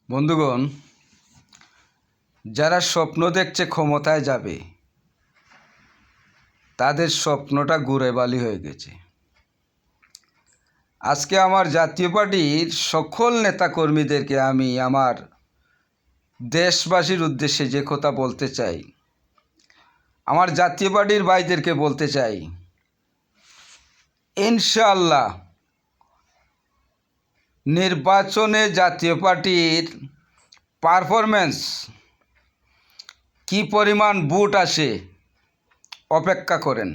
বন্ধুগণ, যারা স্বপ্ন দেখছে ক্ষমতায় যাবে, তাদের স্বপ্নটা গুড়ে বালি হয়ে গেছে। আজকে আমার জাতীয় পার্টির সকল নেতাকর্মীদেরকে আমি আমার দেশবাসীর উদ্দেশ্যে যে কথা বলতে চাই, আমার জাতীয় পার্টির ভাইদেরকে বলতে চাই, ইনশাআল্লাহ নির্বাচনে জাতীয় পার্টির পারফরমেন্স কি পরিমাণ ভোট আসে অপেক্ষা করেন।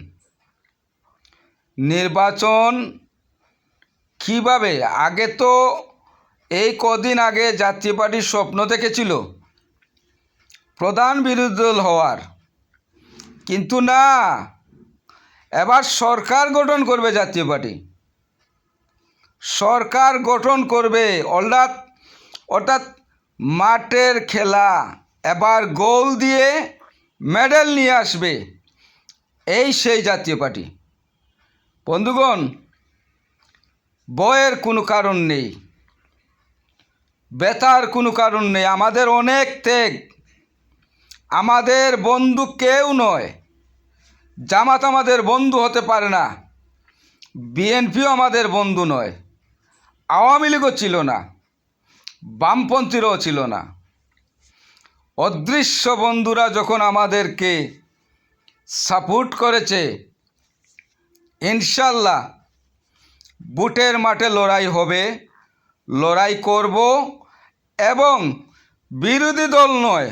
নির্বাচন কিভাবে, আগে তো এই কদিন আগে জাতীয় পার্টির স্বপ্ন দেখেছিল প্রধান বিরোধী দল হওয়ার, কিন্তু না, এবার সরকার গঠন করবে জাতীয় পার্টি। সরকার গঠন করবে অর্থাৎ মাঠের খেলা, এবার গোল দিয়ে মেডেল নিয়ে আসবে, এই সেই জাতীয় পার্টি। বন্ধুগণ, ভয়ের কোনো কারণ নেই, ব্যথার কোনো কারণ নেই। আমাদের অনেক ত্যাগ, আমাদের বন্ধু কেউ নয়। জামাত আমাদের বন্ধু হতে পারে না, বিএনপিও আমাদের বন্ধু নয়, আওয়ামী লীগও ছিল না, বামপন্থীরাও ছিল না। অদৃশ্য বন্ধুরা যখন আমাদেরকে সাপোর্ট করেছে, ইনশাল্লাহ বুটের মাঠে লড়াই হবে, লড়াই করব, এবং বিরোধী দল নয়,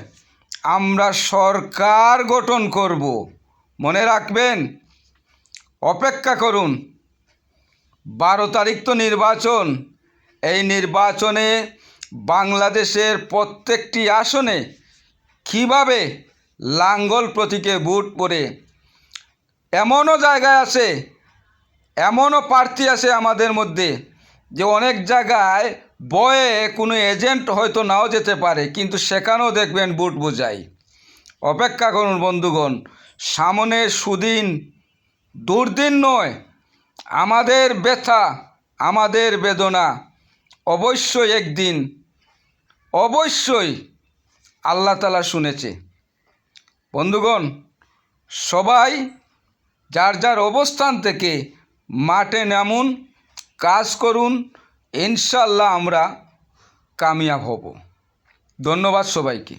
আমরা সরকার গঠন করব। মনে রাখবেন, অপেক্ষা করুন। 12 তারিখ তো নির্বাচন। এই নির্বাচনে বাংলাদেশের প্রত্যেকটি আসনে কিভাবে লাঙ্গল প্রতীকে ভোট পড়ে, এমনও জায়গায় আছে, এমনও প্রার্থী আছে আমাদের মধ্যে যে অনেক জায়গায় বয়ে কোনো এজেন্ট হয়তো নাও যেতে পারে, কিন্তু সেখানেও দেখবেন ভোট বোঝাই। অপেক্ষা করুন বন্ধুগণ, সামনে সুদিন, দুর্দিন নয়। আমাদের ব্যথা, আমাদের বেদনা অবশ্যই একদিন, অবশ্যই আল্লাহ তাআলা শুনেছে। বন্ধুগণ, সবাই যার যার অবস্থান থেকে মাঠে নামুন, কাজ করুন, ইনশাআল্লাহ আমরা কামিয়াব হব। ধন্যবাদ সবাইকে।